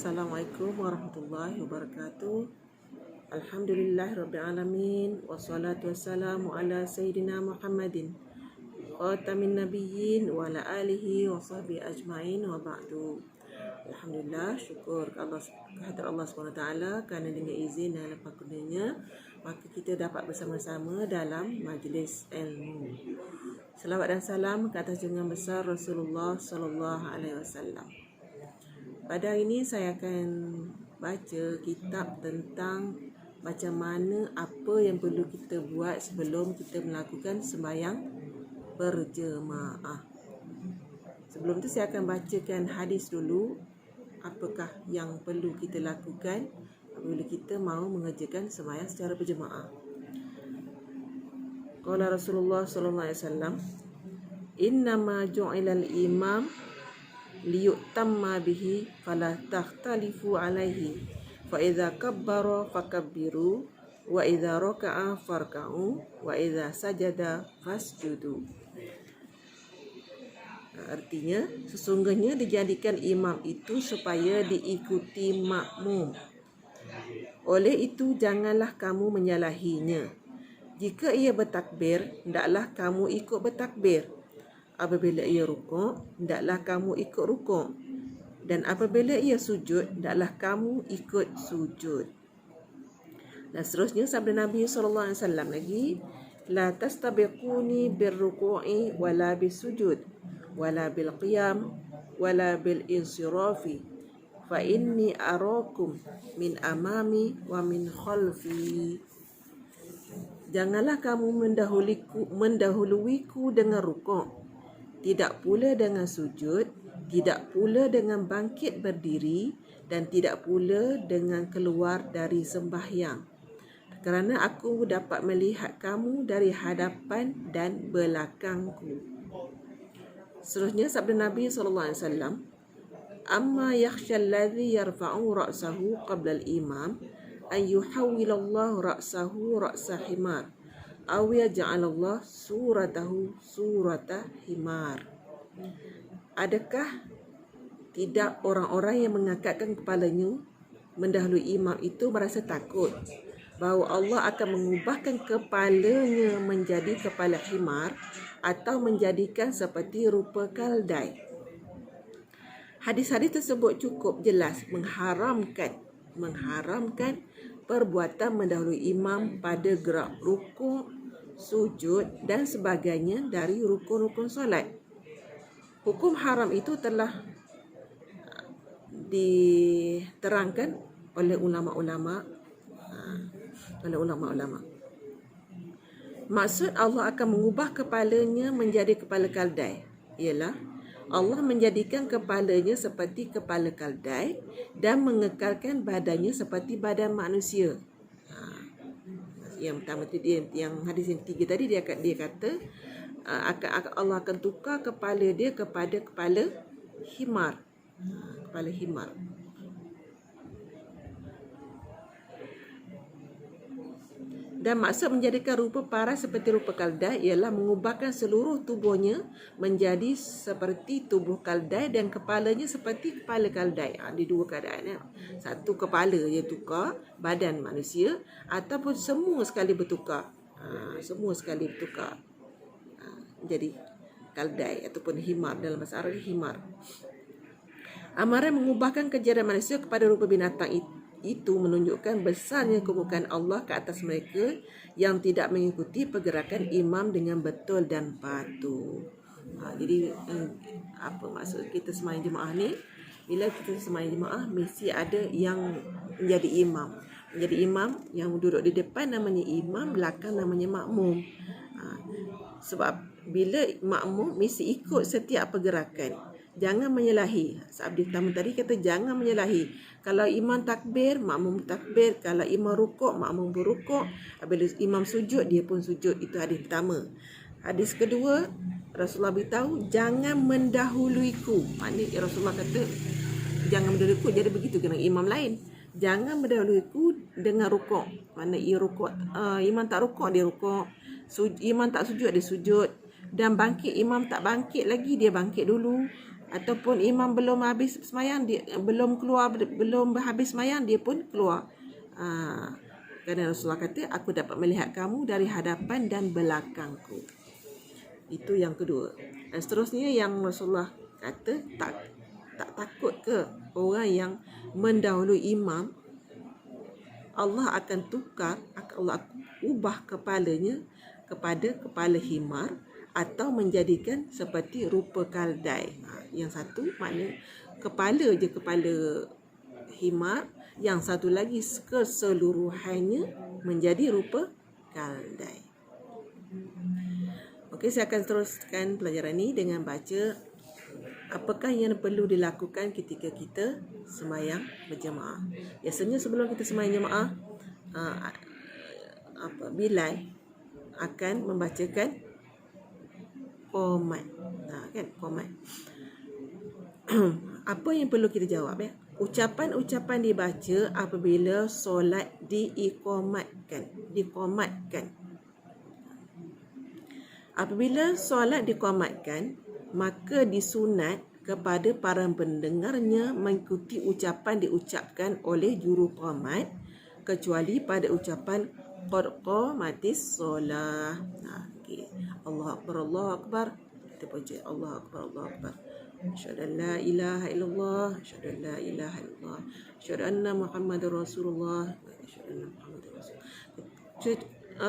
Assalamualaikum warahmatullahi wabarakatuh. Alhamdulillahirrabbilalamin. Wassalatu wassalamu ala Sayyidina Muhammadin khatamin nabiyyin wa ala alihi wa sahbihi ajma'in wa ba'du. Alhamdulillah, syukur kehadirat Allah SWT kerana dengan izin dan lapang-kurnianya maka kita dapat bersama-sama dalam majlis ilmu. Selawat dan salam ke atas junjungan besar Rasulullah sallallahu alaihi wasallam. Pada hari ini saya akan baca kitab tentang macam mana apa yang perlu kita buat sebelum kita melakukan sembahyang berjemaah. Sebelum tu saya akan bacakan hadis dulu, apakah yang perlu kita lakukan apabila kita mahu mengerjakan sembahyang secara berjemaah. Qala Rasulullah sallallahu alaihi wasallam, "Innama ju'ilal imam liyutamma bihi fala takhtalifu alaihi fa idza kabbara fakabbiru wa idza raka'a farka'u wa idza sajada fasjudu." Artinya, sesungguhnya dijadikan imam itu supaya diikuti makmum. Oleh itu janganlah kamu menyalahinya. Jika ia bertakbir, hendaklah kamu ikut bertakbir. Apabila ia rukuk, hendaklah kamu ikut rukuk. Dan apabila ia sujud, hendaklah kamu ikut sujud. Dan seterusnya sabda Nabi SAW lagi, "La tastabiquni birruku'i wala bisujud, wala bilqiyam, wala bilinsirafi, fa inni arakum min amami wa min khalfi." Janganlah kamu mendahuluiku dengan rukuk, tidak pula dengan sujud, tidak pula dengan bangkit berdiri, dan tidak pula dengan keluar dari sembahyang. Kerana aku dapat melihat kamu dari hadapan dan belakangku. Seterusnya sabda Nabi SAW, "Amma yakhshal ladzi yarfa'u ra'sahu qabla al-imam an yuhawwilallahu ra'sahu ra'sa himar aw yaj'alallah suratahu surata himar." Adakah tidak orang-orang yang mengangkatkan kepalanya mendahului imam itu merasa takut bahawa Allah akan mengubahkan kepalanya menjadi kepala himar atau menjadikan seperti rupa kaldai? Hadis-hadis tersebut cukup jelas mengharamkan perbuatan mendahului imam pada gerak rukuk, sujud dan sebagainya dari rukun-rukun solat. Hukum haram itu telah diterangkan oleh ulama-ulama. Maksud Allah akan mengubah kepalanya menjadi kepala kaldai ialah Allah menjadikan kepalanya seperti kepala kaldai dan mengekalkan badannya seperti badan manusia. Yang pertama tadi, yang hadis yang ketiga tadi dia kata Allah akan tukar kepala dia kepada kepala himar. Kepala himar. Dan maksud menjadikan rupa paras seperti rupa kaldai ialah mengubahkan seluruh tubuhnya menjadi seperti tubuh kaldai dan kepalanya seperti kepala kaldai. Ada dua keadaan. Satu, kepala dia tukar, badan manusia, ataupun semua sekali bertukar. Jadi kaldai ataupun himar, dalam bahasa Arab himar. Amaran mengubahkan kejadian manusia kepada rupa binatang itu menunjukkan besarnya kebukaan Allah ke atas mereka yang tidak mengikuti pergerakan imam dengan betul dan patuh. Jadi apa maksud kita sembahyang jemaah ni? Bila kita sembahyang jemaah mesti ada yang menjadi imam. Menjadi imam, yang duduk di depan namanya imam, belakang namanya makmum. Sebab bila makmum mesti ikut setiap pergerakan. Jangan menyalahi. Sabda pertama tadi kata jangan menyalahi. Kalau imam takbir, makmum takbir. Kalau imam rukuk, makmum berukuk. Apabila imam sujud, dia pun sujud. Itu hadis pertama. Hadis kedua, Rasulullah beritahu jangan mendahuluiku. Maknanya Rasulullah kata jangan mendahuluiku. Jadi begitu dengan imam lain. Jangan mendahuluiku dengan rukuk. Maknanya ia rukuk, imam tak rukuk, dia rukuk. Imam tak sujud, dia sujud. Dan bangkit, imam tak bangkit lagi, dia bangkit dulu. ataupun imam belum habis semayang, dia belum habis semayang, dia pun keluar. Kerana Rasulullah kata, aku dapat melihat kamu dari hadapan dan belakangku. Itu yang kedua. Dan seterusnya yang Rasulullah kata, tak takut ke orang yang mendahului imam, Allah akan tukar, Allah ubah kepalanya kepada kepala himar atau menjadikan seperti rupa kaldai. Yang satu makna kepala je kepala himar, yang satu lagi keseluruhannya menjadi rupa kaldai. Okey, saya akan teruskan pelajaran ini dengan baca apakah yang perlu dilakukan ketika kita sembahyang berjemaah. Biasanya sebelum kita sembahyang jemaah, Bilal akan membacakan qomat. Kan qomat. Apa yang perlu kita jawab ya? Ucapan-ucapan dibaca apabila solat diqomatkan. Apabila solat diqomatkan, maka disunat kepada para pendengarnya mengikuti ucapan diucapkan oleh juru qomat, kecuali pada ucapan qad qamatis solah. Okay. Allahu akbar, Allahu akbar. Kita baca Allahu akbar, Allahu akbar. Asyhadu an la ilaha illallah, asyhadu an la ilaha illallah, asyhadu anna Muhammadar Rasulullah, asyhadu anna Muhammadar Rasulullah.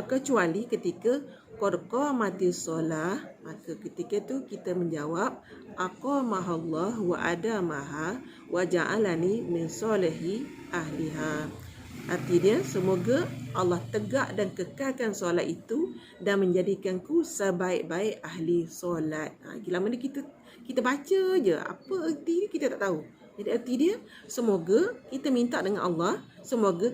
Kecuali ketika qad qamatis solah, maka ketika itu kita menjawab aqamahallah wa adamaha wa ja'alani min solihi ahliha. Artinya, semoga Allah tegak dan kekalkan solat itu dan menjadikanku sebaik-baik ahli solat. Lama ni kita baca je, apa erti dia kita tak tahu. Jadi erti dia, semoga kita minta dengan Allah, semoga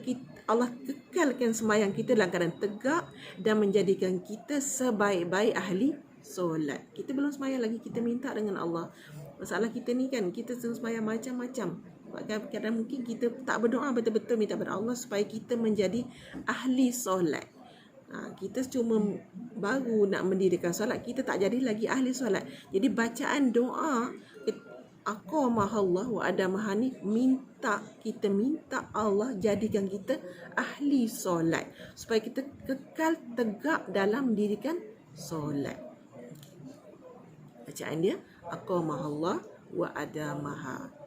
Allah kekalkan sembahyang kita dalam keadaan tegak dan menjadikan kita sebaik-baik ahli solat. Kita belum sembahyang lagi, kita minta dengan Allah. Masalah kita ni kan, kita sembahyang macam-macam. Kadang-kadang mungkin kita tak berdoa betul-betul minta kepada Allah supaya kita menjadi ahli solat. Kita cuma baru nak mendirikan solat, kita tak jadi lagi ahli solat. Jadi bacaan doa aqamahallah wa adamaha ni kita minta Allah jadikan kita ahli solat supaya kita kekal tegak dalam mendirikan solat. Bacaan dia aqamahallah wa adamaha.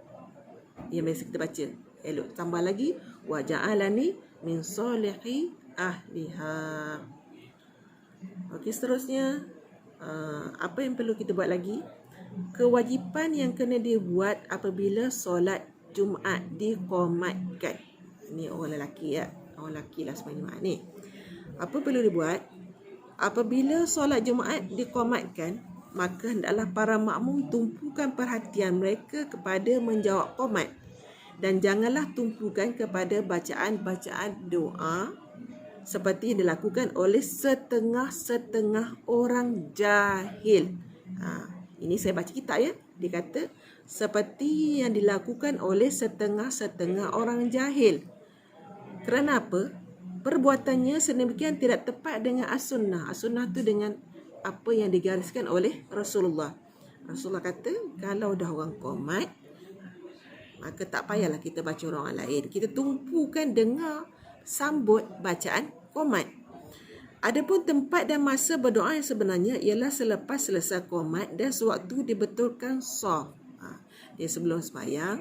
Yang biasa kita baca. Elok tambah lagi wa ja'alani min solihi ahliha. Okey, seterusnya apa yang perlu kita buat lagi? Kewajipan yang kena dibuat apabila solat Jumaat diqomatkan. Ini orang lelaki ya. Orang lelaki lah sembahyang Jumaat ni. Apa perlu dibuat? Apabila solat Jumaat diqomatkan, maka hendaklah para makmum tumpukan perhatian mereka kepada menjawab qomat dan janganlah tumpukan kepada bacaan-bacaan doa seperti dilakukan oleh setengah-setengah orang jahil. Ini saya baca kitab ya. Dia kata seperti yang dilakukan oleh setengah-setengah orang jahil. Kerana apa? Perbuatannya sedemikian tidak tepat dengan as-sunnah. As-sunnah tu dengan apa yang digariskan oleh Rasulullah. Rasulullah kata, kalau dah orang qomat, maka tak payahlah kita baca orang lain. Kita tumpukan dengar sambut bacaan qomat. Adapun tempat dan masa berdoa yang sebenarnya ialah selepas selesai qomat dan sewaktu dibetulkan shaf. Dia sebelum sembahyang,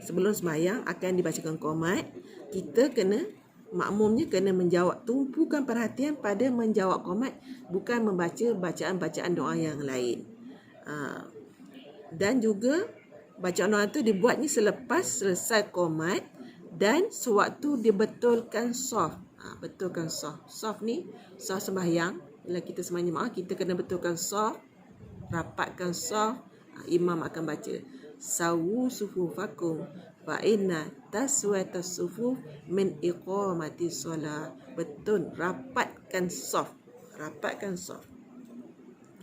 sebelum sembahyang akan dibacakan qomat, kita makmumnya kena menjawab, tumpukan perhatian pada menjawab qomat, bukan membaca bacaan-bacaan doa yang lain. Dan juga bacaan doa itu dibuatnya selepas selesai qomat dan sewaktu dibetulkan shaf. Betulkan shaf. Shaf ni shaf sembahyang. Bila kita sembahyang jemaah, kita kena betulkan shaf, rapatkan shaf. Imam akan baca sawu sufufakum fa inna taswatas sufuf min iqamati solah. Betul, rapatkan shaf.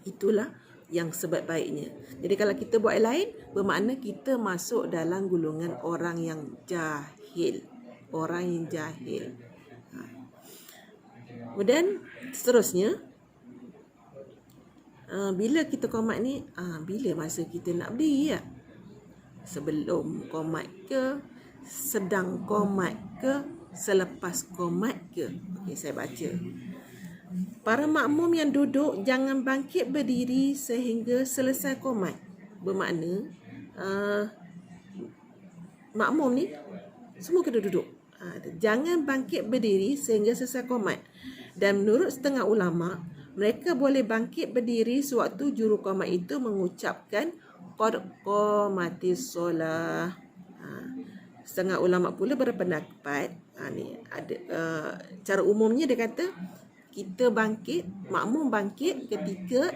Itulah yang sebaik-baiknya. Jadi kalau kita buat lain, bermakna kita masuk dalam golongan orang yang jahil. Kemudian seterusnya, bila kita qomat ni, bila masa kita nak berdiri ya? Sebelum qomat ke, sedang qomat ke, selepas qomat ke? Okey, saya baca. Para makmum yang duduk jangan bangkit berdiri sehingga selesai qomat. Bermakna makmum ni semua kena duduk. Jangan bangkit berdiri sehingga selesai qomat. Dan menurut setengah ulama, mereka boleh bangkit berdiri sewaktu juru qomat itu mengucapkan qad qamatis solah. Setengah ulama pula berpendapat, ni ada cara umumnya dia kata kita bangkit, makmum bangkit ketika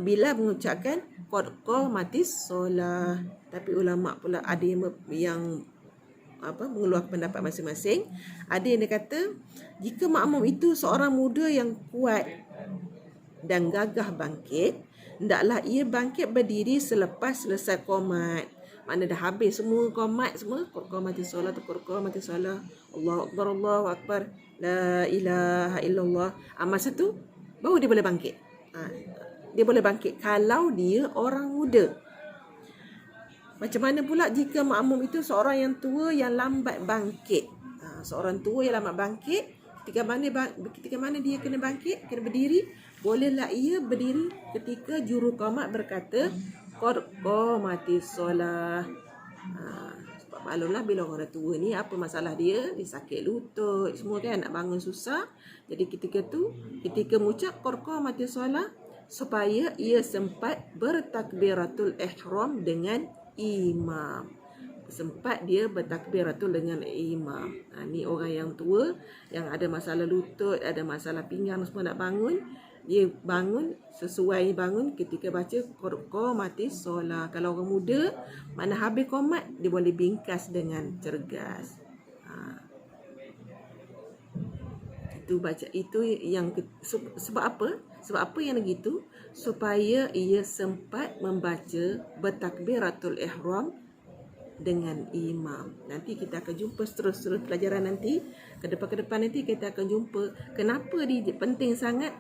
bila mengucapkan qad qamatis solah. Tapi ulama pula ada yang mengeluarkan pendapat masing-masing. Ada yang dia kata jika makmum itu seorang muda yang kuat dan gagah bangkit, hendaklah ia bangkit berdiri selepas selesai qomat. Makna dah habis semua qomat semua, qamatis solah tu qamatis solah, Allahu akbar, la ilaha illallah. Masa tu baru dia boleh bangkit. Dia boleh bangkit kalau dia orang muda. Macam mana pula jika makmum itu seorang yang tua yang lambat bangkit? Seorang tua yang lambat bangkit, ketika mana dia kena bangkit, kena berdiri? Bolehlah ia berdiri ketika juru qomat berkata qad qamatis solah. Sebab maklumlah bila orang tua ni apa masalah dia? Dia sakit lutut, semua kan, nak bangun susah. Jadi ketika mengucap qad qamatis solah, supaya ia sempat bertakbiratul ihram dengan imam. Sempat dia bertakbiratul dengan imam. Ni orang yang tua yang ada masalah lutut, ada masalah pinggang semua nak bangun, dia bangun sesuai bangun ketika baca qad qamatis solah. Kalau orang muda mana habis qomat dia boleh bingkas dengan cergas. Itu baca itu yang sebab apa? Sebab apa yang begitu? Supaya ia sempat membaca bertakbiratul ihram dengan imam. Nanti kita akan jumpa terus pelajaran nanti ke depan nanti kita akan jumpa kenapa dia penting sangat.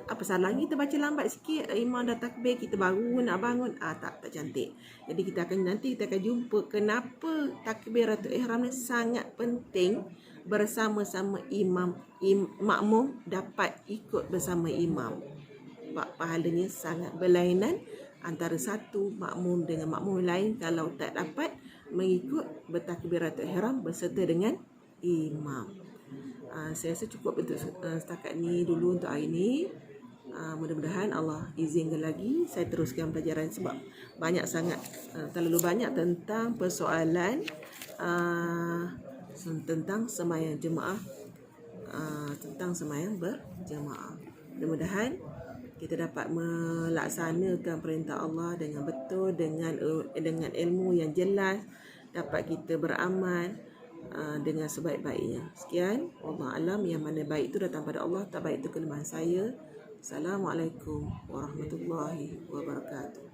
Apa salahnya kita baca lambat sikit, imam dah takbir kita baru nak bangun, tak cantik. Jadi kita akan jumpa kenapa takbiratul ihram ni sangat penting bersama-sama imam. Makmum dapat ikut bersama imam. Pahalanya sangat berlainan antara satu makmum dengan makmum lain kalau tak dapat mengikut bertakbiratul ihram berserta dengan imam. Saya rasa cukup untuk setakat ni dulu untuk hari ni. Mudah-mudahan Allah izinkan lagi saya teruskan pelajaran sebab banyak sangat, terlalu banyak tentang persoalan tentang sembahyang jemaah, tentang sembahyang berjemaah. Mudah-mudahan kita dapat melaksanakan perintah Allah dengan betul, dengan ilmu yang jelas, dapat kita beramal dengan sebaik-baiknya. Sekian, wallahu alam, yang mana baik itu datang pada Allah, tak baik itu kelemahan saya. Assalamualaikum warahmatullahi wabarakatuh.